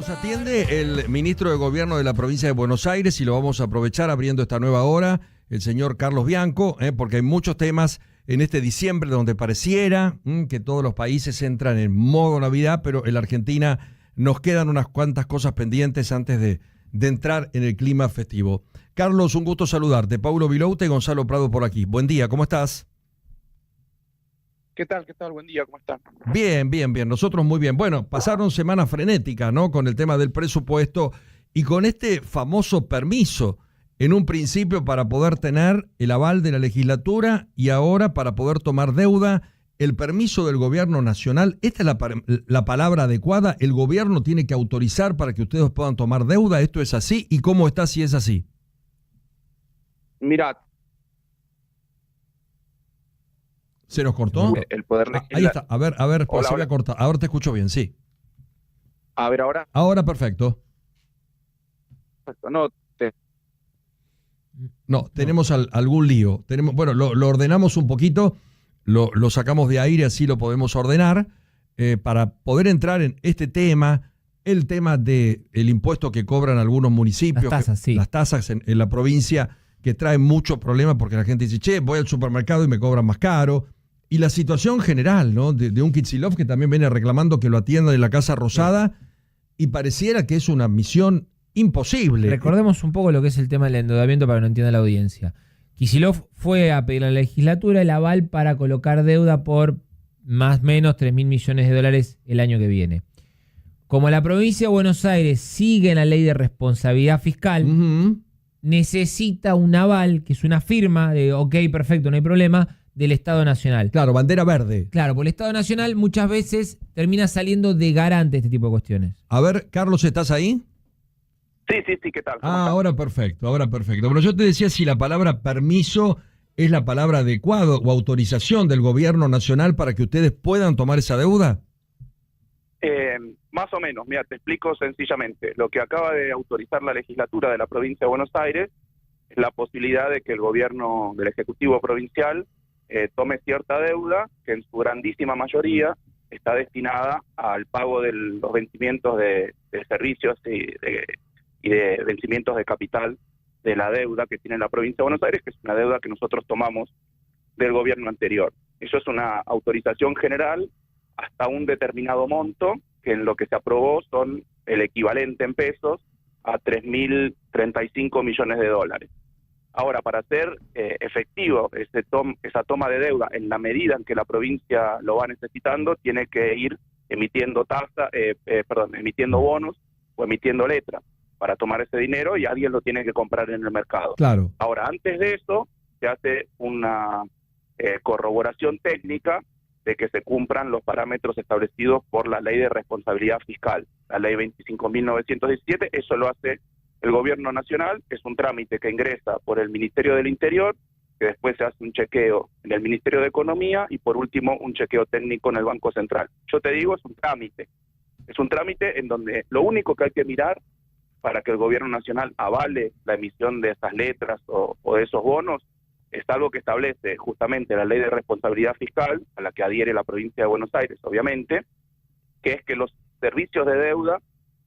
Nos atiende el ministro de Gobierno de la provincia de Buenos Aires y lo vamos a aprovechar abriendo esta nueva hora, el señor Carlos Bianco, porque hay muchos temas en este diciembre donde pareciera que todos los países entran en modo Navidad, pero en la Argentina nos quedan unas cuantas cosas pendientes antes de entrar en el clima festivo. Carlos, un gusto saludarte. Paulo Vilouta y Gonzalo Prado por aquí. Buen día, ¿cómo estás? ¿Qué tal? Buen día, ¿cómo están? Bien. Nosotros muy bien. Bueno, pasaron semanas frenéticas, ¿no? Con el tema del presupuesto y con este famoso permiso, en un principio para poder tener el aval de la legislatura y ahora para poder tomar deuda, el permiso del gobierno nacional. ¿Esta es la palabra adecuada? ¿El gobierno tiene que autorizar para que ustedes puedan tomar deuda? ¿Esto es así? ¿Y cómo está si es así? Mirad. ¿Se nos cortó? El poder ahí está. A ver, pues se había cortado. Ahora te escucho bien, sí. A ver, ahora. Ahora perfecto. No, tenemos algún lío. Bueno, lo ordenamos un poquito, lo sacamos de aire, así lo podemos ordenar, para poder entrar en este tema, el tema del impuesto que cobran algunos municipios. Las tasas en la provincia, que traen muchos problemas porque la gente dice, che, voy al supermercado y me cobran más caro. Y la situación general, ¿no? De un Kicillof que también viene reclamando que lo atiendan en la Casa Rosada, y pareciera que es una misión imposible. Recordemos un poco lo que es el tema del endeudamiento para que no entienda la audiencia. Kicillof fue a pedir a la legislatura el aval para colocar deuda por más o menos 3.000 millones de dólares el año que viene. Como la provincia de Buenos Aires sigue en la ley de responsabilidad fiscal, necesita un aval, que es una firma de ok, perfecto, no hay problema, del Estado Nacional. Claro, bandera verde. Claro, porque el Estado Nacional muchas veces termina saliendo de garante este tipo de cuestiones. A ver, Carlos, ¿estás ahí? Sí, ¿qué tal? Ahora perfecto. Bueno, yo te decía si la palabra permiso es la palabra adecuada o autorización del gobierno nacional para que ustedes puedan tomar esa deuda. Más o menos, mira, te explico sencillamente. Lo que acaba de autorizar la legislatura de la provincia de Buenos Aires es la posibilidad de que el gobierno del Ejecutivo Provincial tome cierta deuda que en su grandísima mayoría está destinada al pago de los vencimientos de servicios y de vencimientos de capital de la deuda que tiene la provincia de Buenos Aires, que es una deuda que nosotros tomamos del gobierno anterior. Eso es una autorización general hasta un determinado monto, que en lo que se aprobó son el equivalente en pesos a 3.035 millones de dólares. Ahora, para hacer efectivo esa toma de deuda en la medida en que la provincia lo va necesitando, tiene que ir emitiendo emitiendo bonos o emitiendo letras para tomar ese dinero, y alguien lo tiene que comprar en el mercado. Claro. Ahora, antes de eso, se hace una corroboración técnica de que se cumplan los parámetros establecidos por la Ley de Responsabilidad Fiscal, la Ley 25.917. Eso lo hace el Gobierno Nacional, que es un trámite que ingresa por el Ministerio del Interior, que después se hace un chequeo en el Ministerio de Economía y por último un chequeo técnico en el Banco Central. Yo te digo, es un trámite en donde lo único que hay que mirar para que el Gobierno Nacional avale la emisión de esas letras o de esos bonos es algo que establece justamente la Ley de Responsabilidad Fiscal, a la que adhiere la provincia de Buenos Aires, obviamente, que es que los servicios de deuda,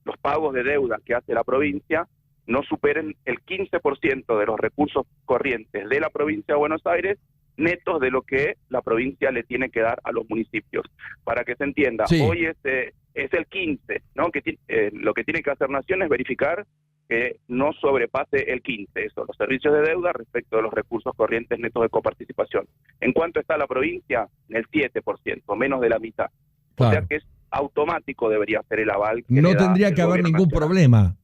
los pagos de deuda que hace la provincia, no superen el 15% de los recursos corrientes de la provincia de Buenos Aires, netos de lo que la provincia le tiene que dar a los municipios. Para que se entienda, sí. Hoy es el 15%, ¿no? Lo que tiene que hacer Nación es verificar que no sobrepase el 15%, eso, los servicios de deuda respecto de los recursos corrientes netos de coparticipación. ¿En cuánto está la provincia? En el 7%, menos de la mitad. Claro. O sea que es automático, debería ser el aval. No tendría que haber ningún problema.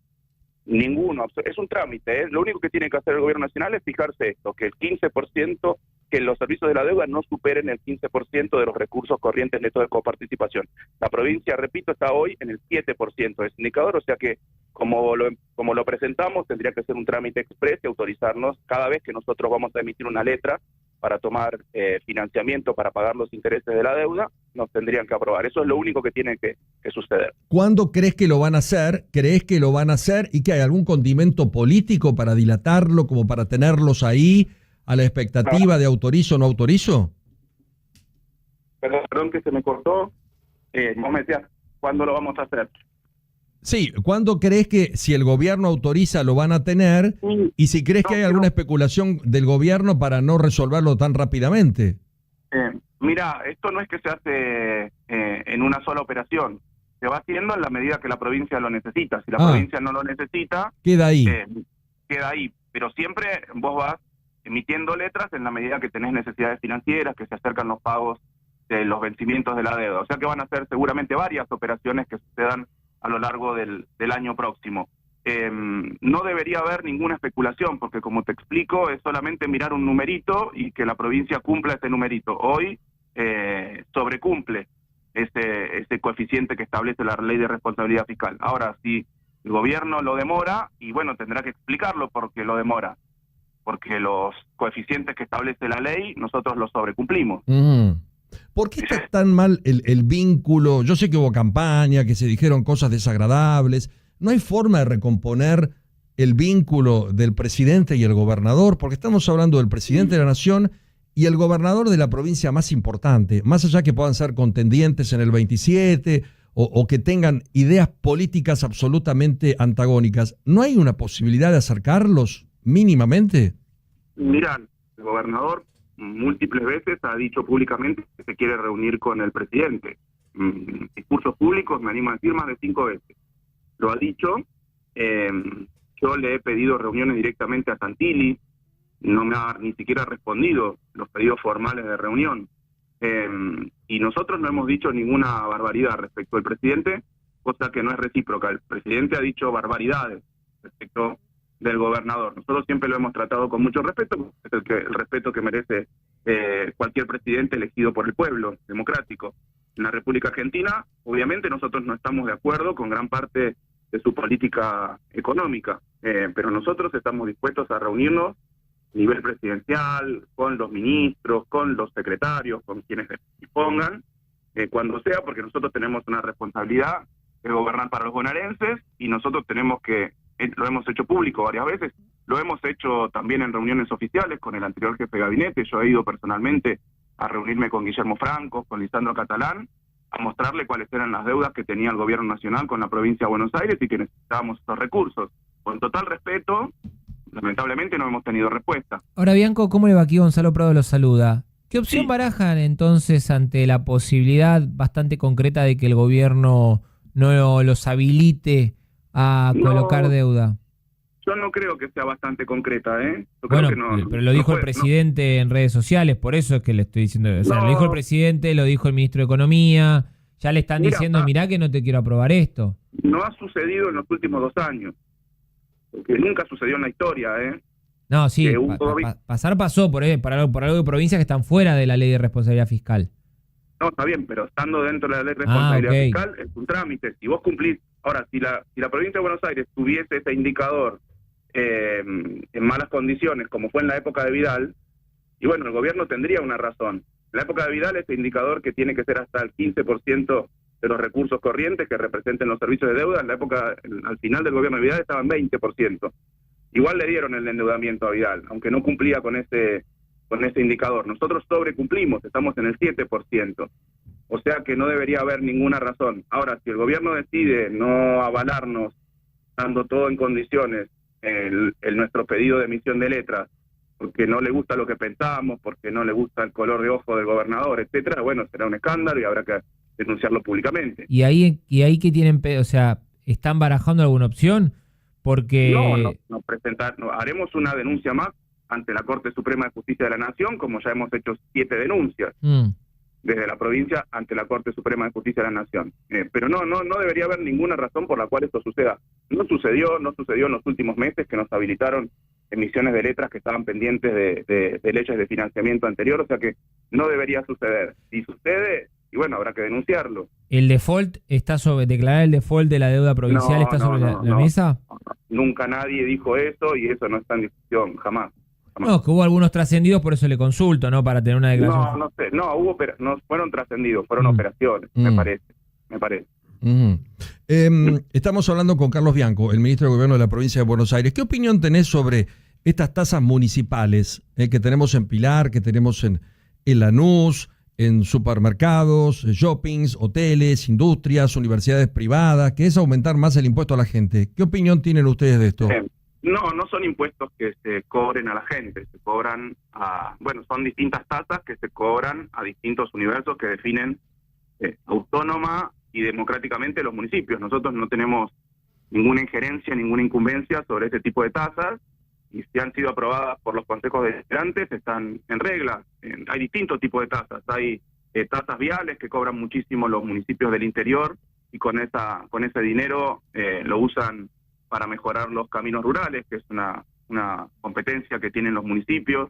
Ninguno, es un trámite, ¿eh? Lo único que tiene que hacer el Gobierno Nacional es fijarse esto, que el 15%, que los servicios de la deuda no superen el 15% de los recursos corrientes netos de coparticipación. La provincia, repito, está hoy en el 7% de ese indicador, o sea que como lo presentamos, tendría que ser un trámite express y autorizarnos cada vez que nosotros vamos a emitir una letra para tomar financiamiento para pagar los intereses de la deuda, nos tendrían que aprobar. Eso es lo único que tiene que suceder. ¿Cuándo crees que lo van a hacer? ¿Crees que lo van a hacer? ¿Y que hay algún condimento político para dilatarlo, como para tenerlos ahí a la expectativa de autorizo o no autorizo? Perdón que se me cortó. Vos me decías, ¿cuándo lo vamos a hacer? Sí, ¿cuándo crees que si el gobierno autoriza lo van a tener? Y si crees que hay alguna especulación del gobierno para no resolverlo tan rápidamente. Mira, esto no es que se hace en una sola operación. Se va haciendo en la medida que la provincia lo necesita. Si la provincia no lo necesita, queda ahí. Queda ahí. Pero siempre vos vas emitiendo letras en la medida que tenés necesidades financieras, que se acercan los pagos de los vencimientos de la deuda. O sea que van a ser seguramente varias operaciones que sucedan a lo largo del año próximo. No debería haber ninguna especulación, porque como te explico, es solamente mirar un numerito y que la provincia cumpla ese numerito. Hoy sobrecumple ese coeficiente que establece la ley de responsabilidad fiscal. Ahora, si el gobierno lo demora, y bueno, tendrá que explicarlo por qué lo demora, porque los coeficientes que establece la ley, nosotros los sobrecumplimos. ¿Por qué está tan mal el vínculo? Yo sé que hubo campaña, que se dijeron cosas desagradables. ¿No hay forma de recomponer el vínculo del presidente y el gobernador? Porque estamos hablando del presidente de la nación y el gobernador de la provincia más importante, más allá que puedan ser contendientes en el 27 o que tengan ideas políticas absolutamente antagónicas. ¿No hay una posibilidad de acercarlos mínimamente? Mirá, el gobernador múltiples veces ha dicho públicamente que se quiere reunir con el presidente. Discursos públicos, me animo a decir, más de 5 veces. Lo ha dicho. Yo le he pedido reuniones directamente a Santilli, no me ha ni siquiera respondido los pedidos formales de reunión. Y nosotros no hemos dicho ninguna barbaridad respecto al presidente, cosa que no es recíproca. El presidente ha dicho barbaridades respecto del gobernador. Nosotros siempre lo hemos tratado con mucho respeto, es el respeto que merece cualquier presidente elegido por el pueblo, democrático. En la República Argentina, obviamente nosotros no estamos de acuerdo con gran parte de su política económica, pero nosotros estamos dispuestos a reunirnos a nivel presidencial, con los ministros, con los secretarios, con quienes dispongan, cuando sea, porque nosotros tenemos una responsabilidad de gobernar para los bonaerenses y nosotros tenemos que, lo hemos hecho público varias veces, lo hemos hecho también en reuniones oficiales con el anterior jefe de gabinete. Yo he ido personalmente a reunirme con Guillermo Franco, con Lisandro Catalán, a mostrarle cuáles eran las deudas que tenía el gobierno nacional con la provincia de Buenos Aires y que necesitábamos estos recursos. Con total respeto, lamentablemente no hemos tenido respuesta. Ahora, Bianco, ¿cómo le va? Aquí Gonzalo Prado los saluda. ¿Qué opción barajan entonces ante la posibilidad bastante concreta de que el gobierno no los habilite a colocar deuda? Yo no creo que sea bastante concreta, ¿eh? Yo bueno, creo que pero lo dijo el presidente en redes sociales, por eso es que le estoy diciendo. O sea, lo dijo el presidente, lo dijo el ministro de Economía, ya le están diciendo, mirá que no te quiero aprobar esto. No ha sucedido en los últimos 2 años, porque nunca sucedió en la historia, ¿eh? No, sí, pasar pasó por algo de provincias que están fuera de la ley de responsabilidad fiscal. No, está bien, pero estando dentro de la ley de responsabilidad fiscal es un trámite. Si vos cumplís, ahora, si la provincia de Buenos Aires tuviese ese indicador en malas condiciones, como fue en la época de Vidal, y bueno, el gobierno tendría una razón. En la época de Vidal, ese indicador que tiene que ser hasta el 15% de los recursos corrientes que representen los servicios de deuda, en la época, al final del gobierno de Vidal, estaban 20%. Igual le dieron el endeudamiento a Vidal, aunque no cumplía con ese indicador. Nosotros sobrecumplimos, estamos en el 7%. O sea que no debería haber ninguna razón. Ahora, si el gobierno decide no avalarnos, dando todo en condiciones, nuestro pedido de emisión de letras, porque no le gusta lo que pensamos, porque no le gusta el color de ojo del gobernador, etcétera, bueno, será un escándalo y habrá que denunciarlo públicamente. ¿Y ahí que tienen, o sea, están barajando alguna opción? Porque haremos una denuncia más ante la Corte Suprema de Justicia de la Nación, como ya hemos hecho 7 denuncias desde la provincia ante la Corte Suprema de Justicia de la Nación. Pero no debería haber ninguna razón por la cual esto suceda. No sucedió en los últimos meses que nos habilitaron emisiones de letras que estaban pendientes de leyes de financiamiento anterior, o sea que no debería suceder. Si sucede, y bueno, habrá que denunciarlo. ¿El default está declarar el default de la deuda provincial está sobre la mesa? Nunca nadie dijo eso y eso no está en discusión, jamás. No, que hubo algunos trascendidos, por eso le consulto, ¿no? Para tener una declaración. No sé, no fueron trascendidos, fueron operaciones, me parece. Estamos hablando con Carlos Bianco, el ministro de Gobierno de la provincia de Buenos Aires. ¿Qué opinión tenés sobre estas tasas municipales que tenemos en Pilar, que tenemos en Lanús, en supermercados, shoppings, hoteles, industrias, universidades privadas, que es aumentar más el impuesto a la gente. ¿Qué opinión tienen ustedes de esto? No son impuestos que se cobren a la gente, se cobran son distintas tasas que se cobran a distintos universos que definen autónoma y democráticamente los municipios. Nosotros no tenemos ninguna injerencia, ninguna incumbencia sobre ese tipo de tasas, y si han sido aprobadas por los consejos deliberantes están en regla. Hay distintos tipos de tasas. Hay tasas viales que cobran muchísimo los municipios del interior, y con ese dinero lo usan para mejorar los caminos rurales, que es una competencia que tienen los municipios.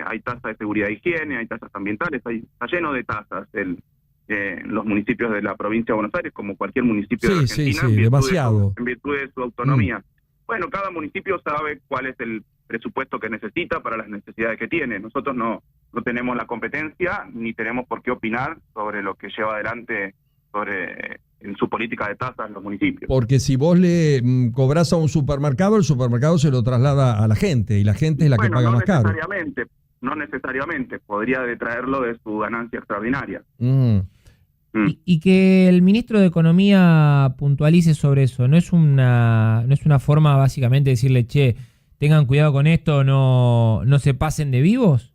Hay tasas de seguridad e higiene, hay tasas ambientales, está lleno de tasas los municipios de la provincia de Buenos Aires, como cualquier municipio de Argentina, en virtud de su autonomía. Bueno, cada municipio sabe cuál es el presupuesto que necesita para las necesidades que tiene. Nosotros no tenemos la competencia, ni tenemos por qué opinar sobre lo que lleva adelante en su política de tasas en los municipios. Porque si vos le cobrás a un supermercado, el supermercado se lo traslada a la gente, y la gente es la que paga más caro. No necesariamente, podría detraerlo de su ganancia extraordinaria. Y que el ministro de Economía puntualice sobre eso, ¿no es una forma básicamente de decirle, che, tengan cuidado con esto, no se pasen de vivos?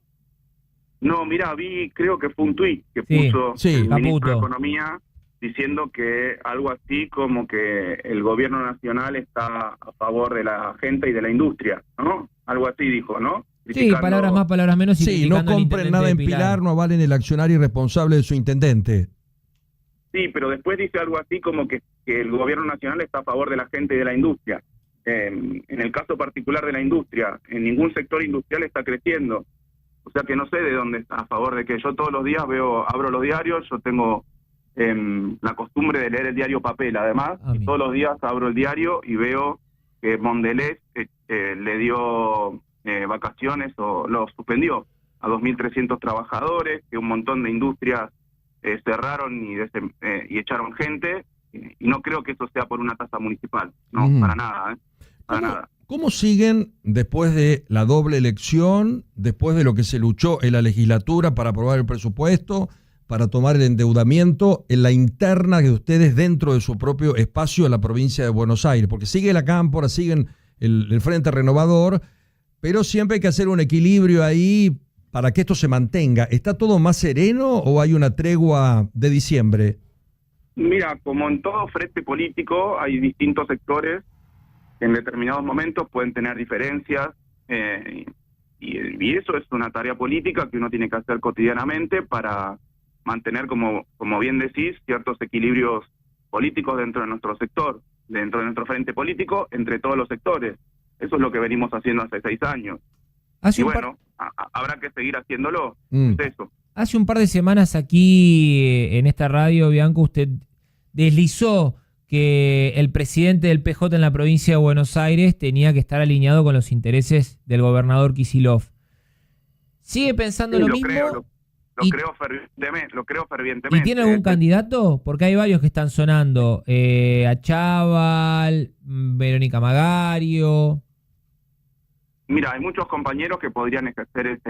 No, mirá, creo que fue un tuit que puso el ministro de Economía diciendo que algo así como que el gobierno nacional está a favor de la gente y de la industria, ¿no? Algo así dijo, ¿no? Sí, palabras más, palabras menos. Sí, no compren nada en Pilar, no avalen el accionario irresponsable de su intendente. Sí, pero después dice algo así como que el gobierno nacional está a favor de la gente y de la industria. En el caso particular de la industria, en ningún sector industrial está creciendo. O sea que no sé de dónde está a favor de que yo todos los días abro los diarios, yo tengo la costumbre de leer el diario papel, además, y todos los días abro el diario y veo que Mondelez le dio vacaciones o lo suspendió a 2.300 trabajadores, que un montón de industrias cerraron y echaron gente, y no creo que eso sea por una tasa municipal, no, para nada, para nada. ¿Cómo siguen después de la doble elección, después de lo que se luchó en la legislatura para aprobar el presupuesto, para tomar el endeudamiento, en la interna de ustedes dentro de su propio espacio en la provincia de Buenos Aires? Porque sigue la Cámpora, siguen el Frente Renovador, pero siempre hay que hacer un equilibrio ahí para que esto se mantenga. ¿Está todo más sereno o hay una tregua de diciembre? Mira, como en todo frente político, hay distintos sectores que en determinados momentos pueden tener diferencias, y eso es una tarea política que uno tiene que hacer cotidianamente para mantener, como bien decís, ciertos equilibrios políticos dentro de nuestro sector, dentro de nuestro frente político, entre todos los sectores. Eso es lo que venimos haciendo hace 6 años. Habrá que seguir haciéndolo. Es eso. Hace un par de semanas aquí en esta radio, Bianco, usted deslizó que el presidente del PJ en la provincia de Buenos Aires tenía que estar alineado con los intereses del gobernador Kicillof. ¿Sigue pensando lo mismo? Lo creo fervientemente. ¿Y tiene algún candidato? Porque hay varios que están sonando. Achával, Verónica Magario. Mira, hay muchos compañeros que podrían ejercer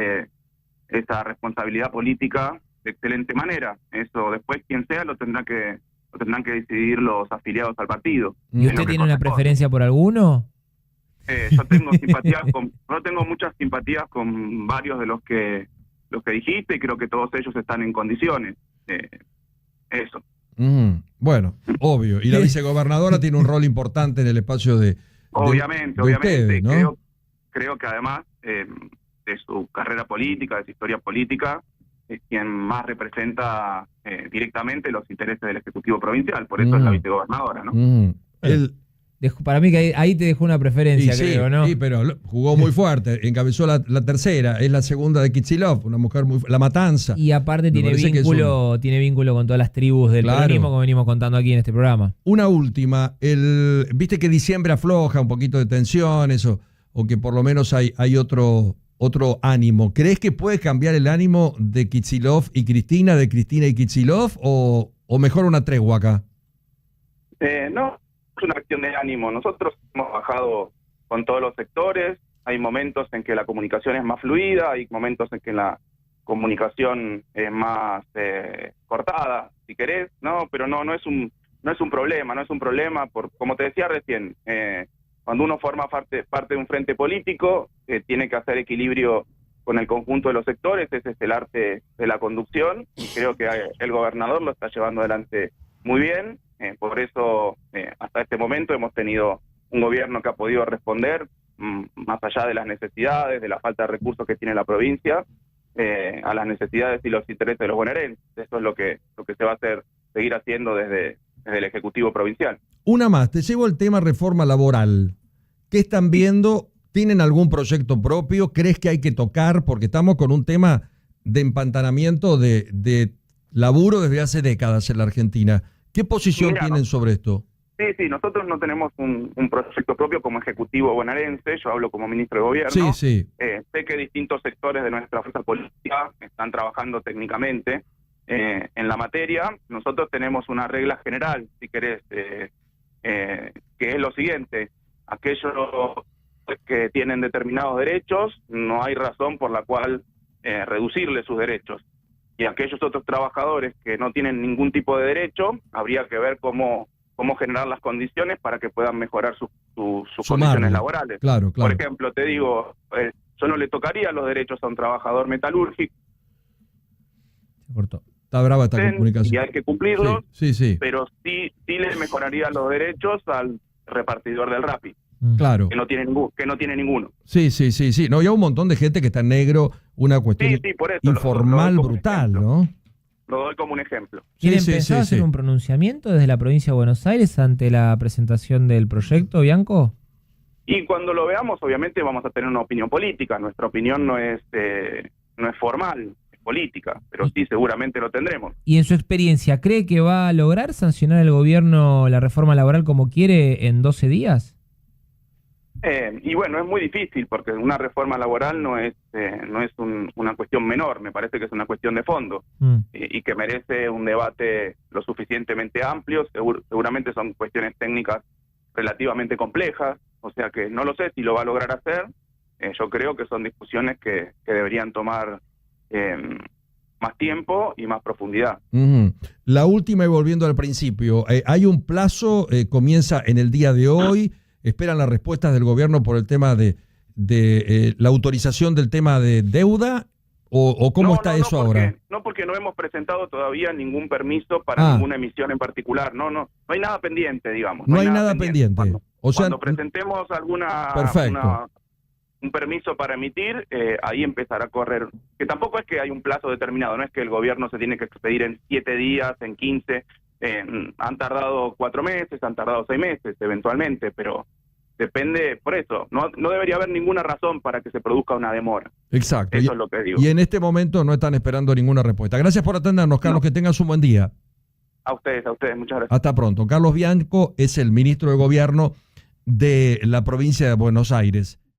esa responsabilidad política de excelente manera. Eso después, quien sea, lo tendrán que decidir los afiliados al partido. ¿Y usted tiene una preferencia por alguno? Yo tengo muchas simpatías con varios de los que dijiste, y creo que todos ellos están en condiciones. Eso. Bueno, obvio. Y la vicegobernadora tiene un rol importante en el espacio de obviamente. Ustedes, ¿no? Creo que además de su carrera política, de su historia política, es quien más representa directamente los intereses del Ejecutivo Provincial. Por eso es la vicegobernadora, ¿no? Para mí que ahí te dejó una preferencia, creo, ¿no? Sí, pero jugó muy fuerte, encabezó la tercera, es la segunda de Kicillof, una mujer La Matanza. Y aparte tiene vínculo con todas las tribus del peronismo, como venimos contando aquí en este programa. Una última, viste que diciembre afloja un poquito de tensiones, o que por lo menos hay otro ánimo. ¿Crees que puede cambiar el ánimo de Kicillof y Cristina, de Cristina y Kicillof, o mejor una tregua acá? No. Es una cuestión de ánimo. Nosotros hemos bajado con todos los sectores. Hay momentos en que la comunicación es más fluida, hay momentos en que la comunicación más cortada, si querés, ¿no? Pero no es un problema, como te decía recién, cuando uno forma parte de un frente político, tiene que hacer equilibrio con el conjunto de los sectores, ese es el arte de la conducción, y creo que el gobernador lo está llevando adelante muy bien, por eso hasta este momento hemos tenido un gobierno que ha podido responder, más allá de las necesidades, de la falta de recursos que tiene la provincia, a las necesidades y los intereses de los bonaerenses. Eso es lo que se va a seguir haciendo desde el Ejecutivo Provincial. Una más, te llevo el tema reforma laboral. ¿Qué están viendo? ¿Tienen algún proyecto propio? ¿Crees que hay que tocar? Porque estamos con un tema de empantanamiento de laburo desde hace décadas en la Argentina. ¿Qué posición tienen sobre esto? Sí, nosotros no tenemos un proyecto propio como Ejecutivo bonaerense, yo hablo como ministro de Gobierno. Sí. Sé que distintos sectores de nuestra fuerza política están trabajando técnicamente en la materia. Nosotros tenemos una regla general, si querés, que es lo siguiente: aquellos que tienen determinados derechos, no hay razón por la cual reducirle sus derechos. Y aquellos otros trabajadores que no tienen ningún tipo de derecho, habría que ver cómo generar las condiciones para que puedan mejorar sus condiciones laborales. Claro. Por ejemplo, te digo, yo no le tocaría los derechos a un trabajador metalúrgico. Se cortó. Está brava esta comunicación. Y hay que cumplirlos, sí. Pero sí le mejoraría los derechos al repartidor del Rappi. Claro. Que no tiene ninguno. Sí. No, y hay un montón de gente que está en negro, una cuestión por eso, informal lo brutal, ejemplo. ¿no? Lo doy como un ejemplo. ¿Quieren empezar a hacer un pronunciamiento desde la provincia de Buenos Aires ante la presentación del proyecto, Bianco? Y cuando lo veamos, obviamente vamos a tener una opinión política. Nuestra opinión no es formal, es política, pero sí, seguramente lo tendremos. Y en su experiencia, ¿cree que va a lograr sancionar el gobierno la reforma laboral como quiere en 12 días? Y bueno, es muy difícil porque una reforma laboral no es una cuestión menor, me parece que es una cuestión de fondo y que merece un debate lo suficientemente amplio. Seguramente son cuestiones técnicas relativamente complejas, o sea que no lo sé si lo va a lograr hacer. Yo creo que son discusiones que deberían tomar más tiempo y más profundidad. La última, y volviendo al principio, hay un plazo, comienza en el día de hoy. ¿Esperan las respuestas del gobierno por el tema de la autorización del tema de deuda? ¿O cómo está eso ahora? No, porque no hemos presentado todavía ningún permiso para ninguna emisión en particular. No hay nada pendiente, digamos. No hay nada pendiente. Cuando presentemos un permiso para emitir, ahí empezará a correr. Que tampoco es que hay un plazo determinado, no es que el gobierno se tiene que expedir en 7 días, en 15. Han tardado 4 meses, han tardado 6 meses eventualmente, pero depende, por eso, no debería haber ninguna razón para que se produzca una demora. Exacto. Eso es lo que digo. Y en este momento no están esperando ninguna respuesta. Gracias por atendernos, Carlos, que tengas un buen día. A ustedes, muchas gracias. Hasta pronto. Carlos Bianco es el ministro de Gobierno de la provincia de Buenos Aires.